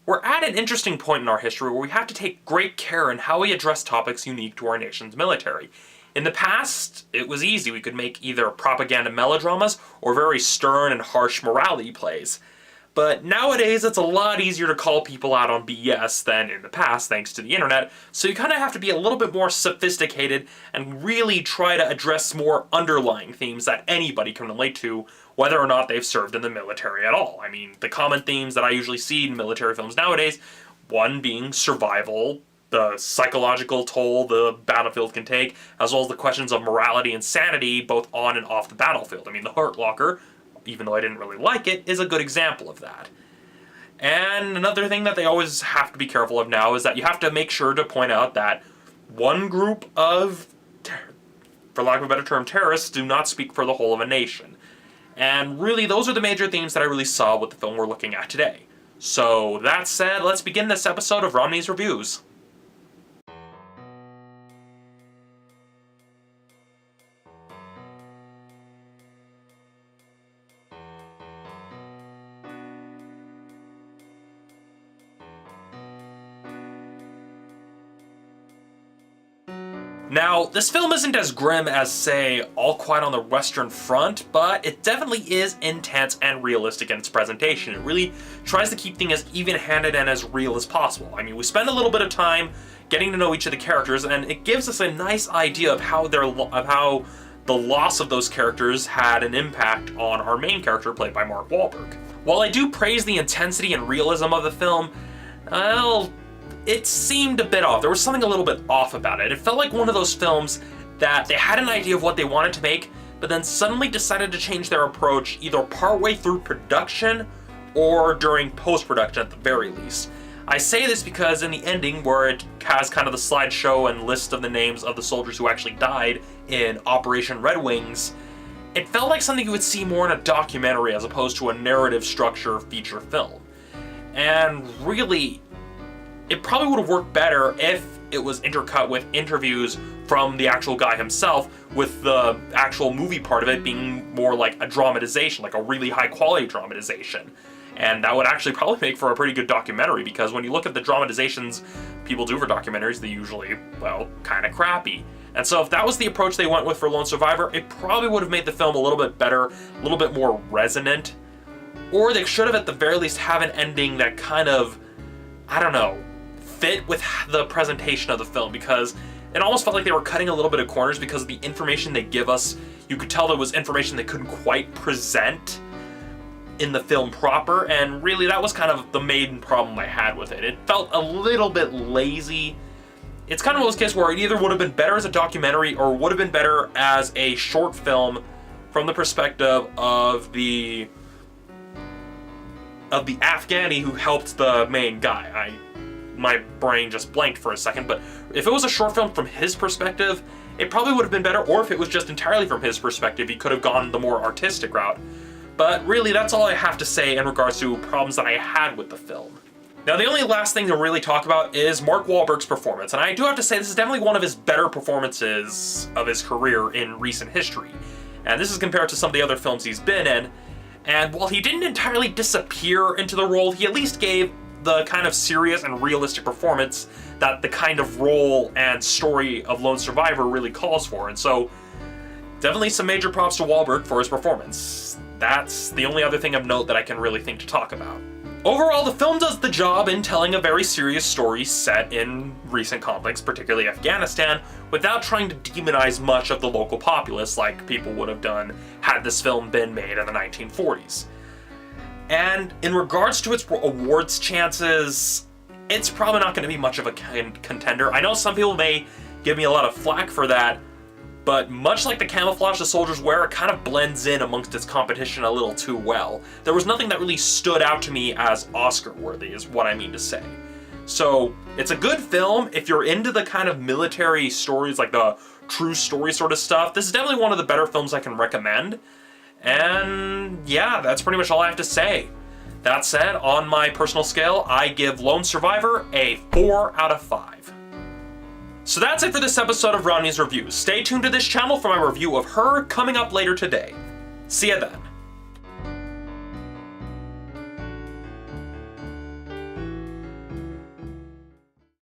We're at an interesting point in our history where we have to take great care in how we address topics unique to our nation's military. In the past, it was easy. We could make either propaganda melodramas or very stern and harsh morality plays. But nowadays, it's a lot easier to call people out on BS than in the past, thanks to the internet, so you kind of have to be a little bit more sophisticated and really try to address more underlying themes that anybody can relate to, whether or not they've served in the military at all. I mean, the common themes that I usually see in military films nowadays, one being survival, the psychological toll the battlefield can take, as well as the questions of morality and sanity, both on and off the battlefield. I mean, The Hurt Locker, even though I didn't really like it, is a good example of that. And another thing that they always have to be careful of now is that you have to make sure to point out that one group of, for lack of a better term, terrorists do not speak for the whole of a nation. And really, those are the major themes that I really saw with the film we're looking at today. So, that said, let's begin this episode of Romney's Reviews. Now, this film isn't as grim as, say, All Quiet on the Western Front, but it definitely is intense and realistic in its presentation. It really tries to keep things as even-handed and as real as possible. I mean, we spend a little bit of time getting to know each of the characters, and it gives us a nice idea of how the loss of those characters had an impact on our main character, played by Mark Wahlberg. While I do praise the intensity and realism of the film, well, it seemed a bit off. There was something a little bit off about it. It felt like one of those films that they had an idea of what they wanted to make, but then suddenly decided to change their approach either partway through production or during post-production at the very least. I say this because in the ending, where it has kind of the slideshow and list of the names of the soldiers who actually died in Operation Red Wings, it felt like something you would see more in a documentary as opposed to a narrative structure feature film. And really, it probably would have worked better if it was intercut with interviews from the actual guy himself, with the actual movie part of it being more like a dramatization, like a really high quality dramatization. And that would actually probably make for a pretty good documentary, because when you look at the dramatizations people do for documentaries, they usually, well, kind of crappy. And so if that was the approach they went with for Lone Survivor, it probably would have made the film a little bit better, a little bit more resonant. Or they should have at the very least have an ending that kind of, I don't know, fit with the presentation of the film, because it almost felt like they were cutting a little bit of corners because of the information they give us. You could tell there was information they couldn't quite present in the film proper, and really that was kind of the main problem I had with it. It felt a little bit lazy. It's kind of one of those cases where it either would have been better as a documentary or would have been better as a short film from the perspective of the Afghani who helped the main guy. My brain just blanked for a second, but if it was a short film from his perspective, it probably would have been better, or if it was just entirely from his perspective, he could have gone the more artistic route. But really, that's all I have to say in regards to problems that I had with the film. Now, the only last thing to really talk about is Mark Wahlberg's performance, and I do have to say this is definitely one of his better performances of his career in recent history. And this is compared to some of the other films he's been in, and while he didn't entirely disappear into the role, he at least gave the kind of serious and realistic performance that the kind of role and story of Lone Survivor really calls for. And so, definitely some major props to Wahlberg for his performance. That's the only other thing of note that I can really think to talk about. Overall, the film does the job in telling a very serious story set in recent conflicts, particularly Afghanistan, without trying to demonize much of the local populace like people would have done had this film been made in the 1940s. And in regards to its awards chances, it's probably not going to be much of a contender. I know some people may give me a lot of flack for that, but much like the camouflage the soldiers wear, it kind of blends in amongst its competition a little too well. There was nothing that really stood out to me as Oscar-worthy, is what I mean to say. So, it's a good film if you're into the kind of military stories, like the true story sort of stuff. This is definitely one of the better films I can recommend. And yeah, that's pretty much all I have to say. That said, on my personal scale, I give Lone Survivor a 4 out of 5. So that's it for this episode of Romney's Reviews. Stay tuned to this channel for my review of Her coming up later today. See ya then.